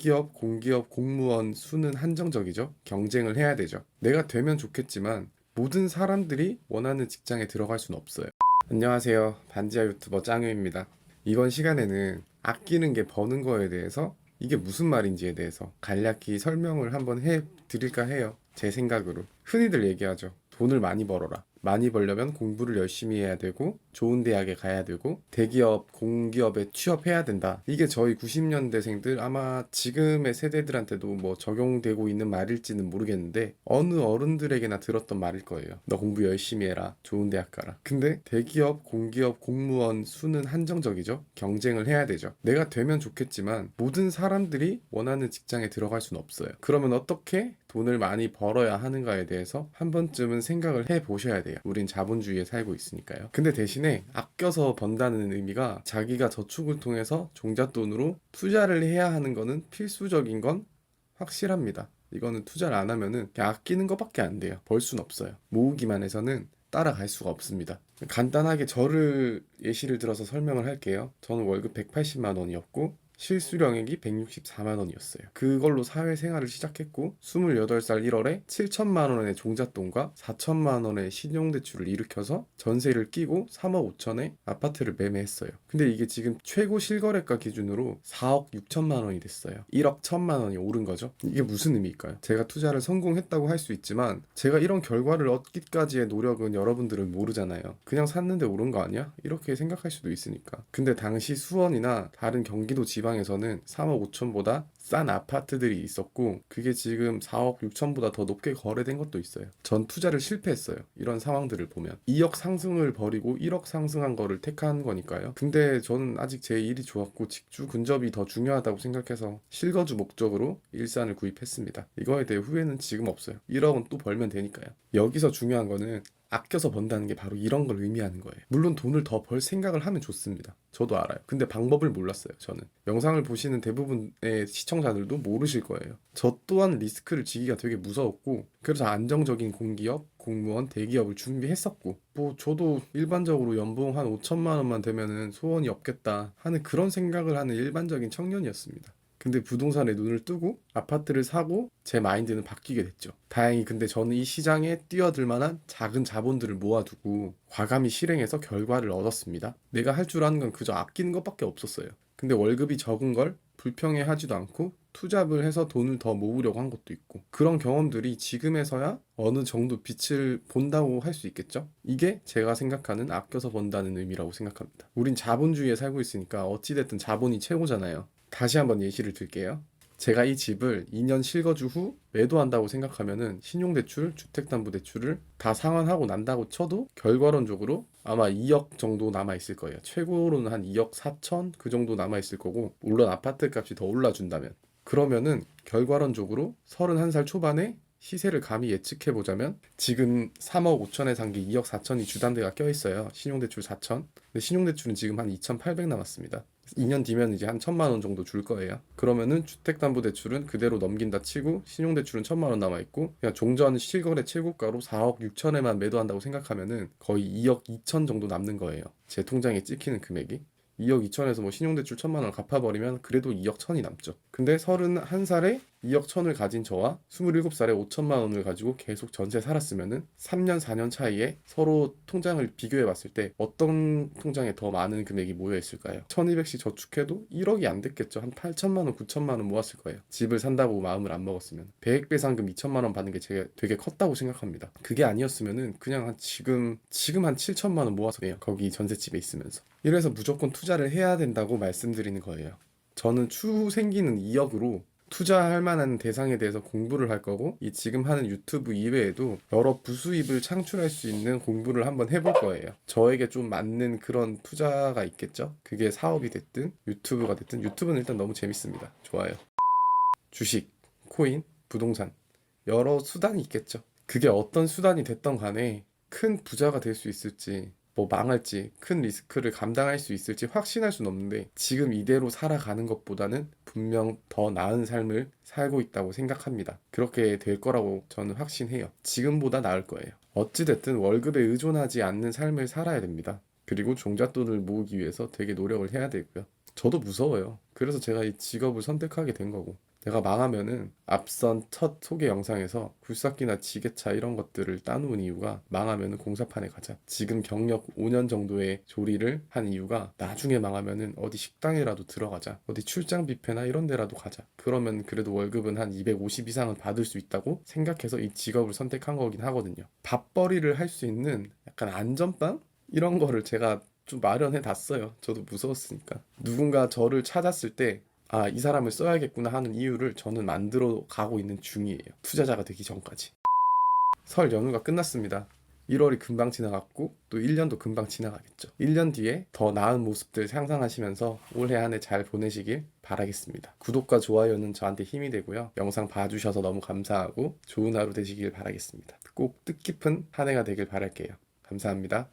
대기업, 공기업, 공무원 수는 한정적이죠. 경쟁을 해야 되죠. 내가 되면 좋겠지만 모든 사람들이 원하는 직장에 들어갈 수는 없어요. 안녕하세요. 반지하 유튜버 짱유입니다. 이번 시간에는 아끼는 게 버는 거에 대해서 이게 무슨 말인지에 대해서 간략히 설명을 한번 해 드릴까 해요. 제 생각으로. 흔히들 얘기하죠. 돈을 많이 벌어라. 많이 벌려면 공부를 열심히 해야 되고 좋은 대학에 가야 되고 대기업, 공기업에 취업해야 된다. 이게 저희 90년대생들 아마 지금의 세대들한테도 뭐 적용되고 있는 말일지는 모르겠는데 어느 어른들에게나 들었던 말일 거예요. 너 공부 열심히 해라. 좋은 대학 가라. 근데 대기업, 공기업, 공무원 수는 한정적이죠. 경쟁을 해야 되죠. 내가 되면 좋겠지만 모든 사람들이 원하는 직장에 들어갈 수는 없어요. 그러면 어떻게 돈을 많이 벌어야 하는가에 대해서 한 번쯤은 생각을 해 보셔야 돼요. 우린 자본주의에 살고 있으니까요. 근데 대신에 아껴서 번다는 의미가 자기가 저축을 통해서 종잣돈으로 투자를 해야 하는 거는 필수적인 건 확실합니다. 이거는 투자를 안 하면은 그냥 아끼는 것밖에 안 돼요. 벌 수는 없어요. 모으기만 해서는 따라갈 수가 없습니다. 간단하게 저를 예시를 들어서 설명을 할게요. 저는 월급 180만 원이었고 실수령액이 164만 원이었어요. 그걸로 사회생활을 시작했고 28살 1월에 7천만 원의 종잣돈과 4천만 원의 신용대출을 일으켜서 전세를 끼고 3억 5천에 아파트를 매매했어요. 근데 이게 지금 최고 실거래가 기준으로 4억 6천만 원이 됐어요. 1억 1천만 원이 오른 거죠. 이게 무슨 의미일까요? 제가 투자를 성공했다고 할 수 있지만 제가 이런 결과를 얻기까지의 노력은 여러분들은 모르잖아요. 그냥 샀는데 오른 거 아니야? 이렇게 생각할 수도 있으니까. 근데 당시 수원이나 다른 경기도 지방에서는 3억 5천보다 싼 아파트들이 있었고 그게 지금 4억 6천보다 더 높게 거래된 것도 있어요. 전 투자를 실패했어요. 이런 상황들을 보면 2억 상승을 버리고 1억 상승한 거를 택한 거니까요. 근데 저는 아직 제 일이 좋았고 직주 근접이 더 중요하다고 생각해서 실거주 목적으로 일산을 구입했습니다. 이거에 대해 후회는 지금 없어요. 1억은 또 벌면 되니까요. 여기서 중요한 거는 아껴서 번다는 게 바로 이런 걸 의미하는 거예요. 물론 돈을 더 벌 생각을 하면 좋습니다. 저도 알아요. 근데 방법을 몰랐어요, 저는. 영상을 보시는 대부분의 시청자들도 모르실 거예요. 저 또한 리스크를 지기가 되게 무서웠고, 그래서 안정적인 공기업, 공무원, 대기업을 준비했었고, 뭐 저도 일반적으로 연봉 한 5천만 원만 되면은 소원이 없겠다 하는 그런 생각을 하는 일반적인 청년이었습니다. 근데 부동산에 눈을 뜨고 아파트를 사고 제 마인드는 바뀌게 됐죠. 다행히 근데 저는 이 시장에 뛰어들 만한 작은 자본들을 모아두고 과감히 실행해서 결과를 얻었습니다. 내가 할 줄 아는 건 그저 아끼는 것밖에 없었어요. 근데 월급이 적은 걸 불평해하지도 않고 투잡을 해서 돈을 더 모으려고 한 것도 있고 그런 경험들이 지금에서야 어느 정도 빛을 본다고 할 수 있겠죠? 이게 제가 생각하는 아껴서 번다는 의미라고 생각합니다. 우린 자본주의에 살고 있으니까 어찌됐든 자본이 최고잖아요. 다시 한번 예시를 들게요. 제가 이 집을 2년 실거주 후 매도한다고 생각하면은 신용대출, 주택담보대출을 다 상환하고 난다고 쳐도 결과론적으로 아마 2억 정도 남아있을 거예요. 최고로는 한 2억 4천 그 정도 남아있을 거고 물론 아파트 값이 더 올라준다면 그러면은 결과론적으로 31살 초반에 시세를 감히 예측해 보자면 지금 3억 5천에 산 게 2억 4천이 주담대가 껴있어요. 신용대출 4천. 근데 신용대출은 지금 한 2,800 남았습니다. 2년 뒤면 이제 한 1,000만 원 정도 줄 거예요. 그러면은 주택담보대출은 그대로 넘긴다 치고 신용대출은 1,000만 원 남아있고 그냥 종전 실거래 최고가로 4억 6천에만 매도한다고 생각하면은 거의 2억 2천 정도 남는 거예요. 제 통장에 찍히는 금액이. 2억 2천에서 뭐 신용대출 1,000만 원 갚아버리면 그래도 2억 1천이 남죠. 근데 31살에 2억 1천을 가진 저와 27살에 5천만 원을 가지고 계속 전세 살았으면은 3년 4년 차이에 서로 통장을 비교해 봤을 때 어떤 통장에 더 많은 금액이 모여 있을까요? 1200씩 저축해도 1억이 안 됐겠죠. 한 8천만 원 9천만 원 모았을 거예요. 집을 산다고 마음을 안 먹었으면. 배액 배상금 2천만 원 받는 게 제가 되게 컸다고 생각합니다. 그게 아니었으면은 그냥 한 지금 한 7천만 원 모아서 해요. 거기 전셋집에 있으면서. 이래서 무조건 투자를 해야 된다고 말씀드리는 거예요. 저는 추후 생기는 2억으로 투자할 만한 대상에 대해서 공부를 할 거고 이 지금 하는 유튜브 이외에도 여러 부수입을 창출할 수 있는 공부를 한번 해볼 거예요. 저에게 좀 맞는 그런 투자가 있겠죠? 그게 사업이 됐든 유튜브가 됐든 유튜브는 일단 너무 재밌습니다. 좋아요. 주식, 코인, 부동산 여러 수단이 있겠죠. 그게 어떤 수단이 됐던 간에 큰 부자가 될 수 있을지 뭐 망할지 큰 리스크를 감당할 수 있을지 확신할 수는 없는데 지금 이대로 살아가는 것보다는 분명 더 나은 삶을 살고 있다고 생각합니다. 그렇게 될 거라고 저는 확신해요. 지금보다 나을 거예요. 어찌됐든 월급에 의존하지 않는 삶을 살아야 됩니다. 그리고 종잣돈을 모으기 위해서 되게 노력을 해야 되고요. 저도 무서워요. 그래서 제가 이 직업을 선택하게 된 거고 내가 망하면은 앞선 첫 소개 영상에서 굴삭기나 지게차 이런 것들을 따놓은 이유가 망하면은 공사판에 가자. 지금 경력 5년 정도의 조리를 한 이유가 나중에 망하면은 어디 식당이라도 들어가자. 어디 출장 뷔페나 이런 데라도 가자. 그러면 그래도 월급은 한 250 이상은 받을 수 있다고 생각해서 이 직업을 선택한 거긴 하거든요. 밥벌이를 할 수 있는 약간 안전빵? 이런 거를 제가 좀 마련해 놨어요. 저도 무서웠으니까. 누군가 저를 찾았을 때 아, 이 사람을 써야겠구나 하는 이유를 저는 만들어 가고 있는 중이에요. 투자자가 되기 전까지. 설 연휴가 끝났습니다. 1월이 금방 지나갔고 또 1년도 금방 지나가겠죠. 1년 뒤에 더 나은 모습들 상상하시면서 올해 한 해 잘 보내시길 바라겠습니다. 구독과 좋아요는 저한테 힘이 되고요. 영상 봐주셔서 너무 감사하고 좋은 하루 되시길 바라겠습니다. 꼭 뜻깊은 한 해가 되길 바랄게요. 감사합니다.